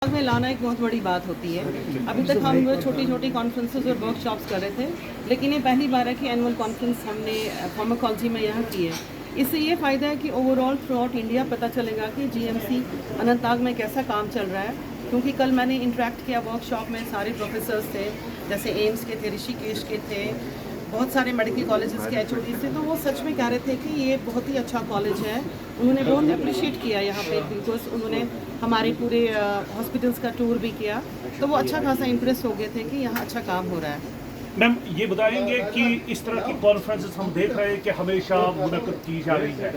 में लाना एक बहुत बड़ी बात होती है। अभी तक हम छोटी छोटी कॉन्फ्रेंसेस और वर्कशॉप्स कर रहे थे, लेकिन ये पहली बार है कि एनुअल कॉन्फ्रेंस हमने फार्माकोलॉजी में यहाँ की है। इससे ये फ़ायदा है कि ओवरऑल थ्रू आउट इंडिया पता चलेगा कि जीएमसी अनंतनाग में कैसा काम चल रहा है। क्योंकि कल मैंने इंटरेक्ट किया वर्कशॉप में, सारे प्रोफेसर्स थे, जैसे एम्स के थे, ऋषिकेश के थे, बहुत सारे मेडिकल कॉलेजेस के एचओडी थे, तो वो सच में कह रहे थे कि ये बहुत ही अच्छा कॉलेज है। उन्होंने बहुत अप्रिशिएट किया यहाँ पे, बिकॉज उन्होंने हमारे पूरे हॉस्पिटल्स का टूर भी किया, तो वो अच्छा खासा इम्प्रेस हो गए थे कि यहाँ अच्छा काम हो रहा है। मैम ये बताएंगे कि इस तरह की कॉन्फ्रेंसेस हम देख रहे हैं कि हमेशा मुनक्किद की जा रही है,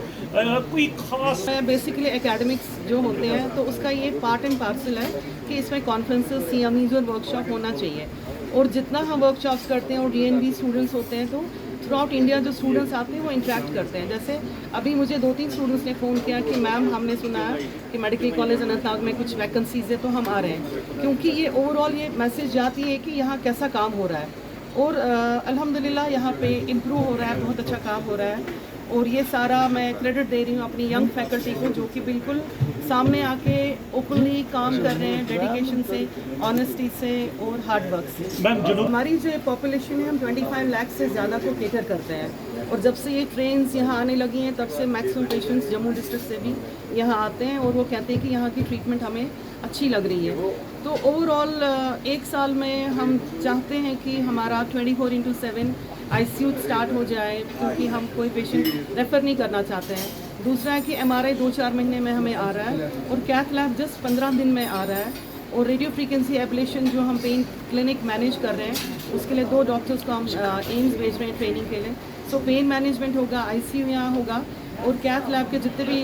कोई खास बेसिकली एकेडमिक्स जो होते हैं तो उसका ये पार्ट एंड पार्सल है कि इसमें कॉन्फ्रेंसेस, सीएमईज और वर्कशॉप होना चाहिए। और जितना हम वर्कशॉप्स करते हैं और डीएनबी स्टूडेंट्स होते हैं, तो थ्रू आउट इंडिया जो स्टूडेंट्स आते हैं वो इंटरेक्ट करते हैं। जैसे अभी मुझे 2-3 स्टूडेंट्स ने फ़ोन किया कि मैम हमने सुना है कि मेडिकल कॉलेज अनंतनाग में कुछ वैकेंसीज है, तो हम आ रहे हैं। क्योंकि ये ओवरऑल ये मैसेज जाती है कि यहाँ कैसा काम हो रहा है, और अल्हम्दुलिल्लाह यहाँ पे इम्प्रूव हो रहा है, बहुत अच्छा काम हो रहा है। और ये सारा मैं क्रेडिट दे रही हूँ अपनी यंग फैकल्टी को, जो कि बिल्कुल सामने आके ओपनली काम कर रहे हैं, डेडिकेशन से, ऑनेस्टी से और हार्ड वर्क से। हमारी जो पॉपुलेशन है, हम 25 लाख से ज़्यादा को केटर करते हैं, और जब से ये ट्रेन्स यहाँ आने लगी हैं तब से मैक्सिमम पेशेंट्स जम्मू डिस्ट्रिक्ट से भी यहाँ आते हैं, और वो कहते हैं कि यहाँ की ट्रीटमेंट हमें अच्छी लग रही है। तो ओवरऑल एक साल में हम चाहते हैं कि हमारा 24/7 आईसीयू स्टार्ट हो जाए, क्योंकि हम कोई पेशेंट रेफ़र नहीं करना चाहते हैं। दूसरा है कि एमआरआई 2-4 महीने में हमें आ रहा है, और कैथ लैब जस्ट 15 दिन में आ रहा है। और रेडियो फ्रीक्वेंसी एब्लेशन जो हम पेन क्लिनिक मैनेज कर रहे हैं, उसके लिए 2 डॉक्टर्स को हम एम्स भेज रहे हैं ट्रेनिंग के लिए। सो पेन मैनेजमेंट होगा, आईसीयू यहाँ होगा, और कैथ लैब के जितने भी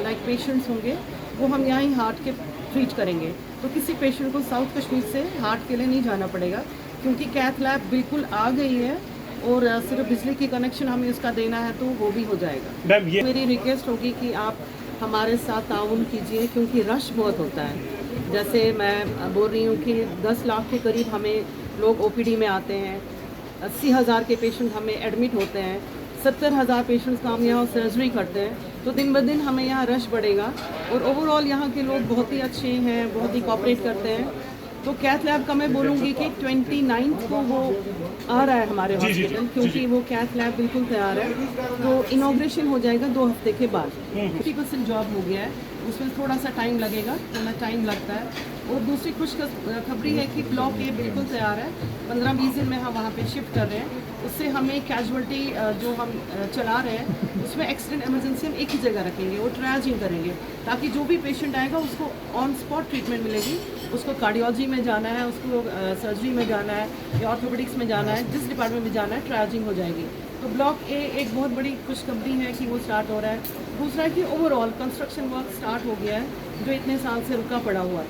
लाइक पेशेंट्स होंगे वो हम यहाँ ही हार्ट के ट्रीट करेंगे। तो किसी पेशेंट को साउथ कश्मीर से हार्ट के लिए नहीं जाना पड़ेगा, क्योंकि कैथ लैब बिल्कुल आ गई है, और सिर्फ बिजली की कनेक्शन हमें उसका देना है, तो वो भी हो जाएगा। मेरी रिक्वेस्ट होगी कि आप हमारे साथ ताउन कीजिए, क्योंकि रश बहुत होता है। जैसे मैं बोल रही हूँ कि 10 लाख के करीब हमें लोग ओपीडी में आते हैं, 80,000 के पेशेंट हमें एडमिट होते हैं, 70,000 पेशेंट्स का हम यहाँ सर्जरी करते हैं, तो दिन ब दिन हमें यहाँ रश बढ़ेगा। और ओवरऑल यहाँ के लोग बहुत ही अच्छे हैं, बहुत ही कोऑपरेट करते हैं। तो कैथ लैब का मैं बोलूँगी कि 29 को वो आ रहा है हमारे हॉस्पिटल, क्योंकि वो कैथ लैब बिल्कुल तैयार है। तो इनॉग्रेशन हो जाएगा 2 हफ्ते के बाद। 50% जॉब हो गया है, उसमें थोड़ा सा टाइम लगेगा, थोड़ा टाइम लगता है। और दूसरी खुशखबरी है कि ब्लॉक ए बिल्कुल तैयार है, 15-20 दिन में हम वहाँ पे शिफ्ट कर रहे हैं। उससे हमें कैजुअल्टी जो हम चला रहे हैं, उसमें एक्सीडेंट इमरजेंसी हम एक ही जगह रखेंगे और ट्रायजिंग करेंगे, ताकि जो भी पेशेंट आएगा उसको ऑन स्पॉट ट्रीटमेंट मिलेगी। उसको कार्डियोलॉजी में जाना है, उसको सर्जरी में जाना है या ऑर्थोपेडिक्स में जाना है, जिस डिपार्टमेंट में जाना है ट्रायजिंग हो जाएगी। तो ब्लॉक ए एक बहुत बड़ी खुशखबरी है कि वो स्टार्ट हो रहा है। दूसरा है कि ओवरऑल कंस्ट्रक्शन वर्क स्टार्ट हो गया है, जो इतने साल से रुका पड़ा हुआ था।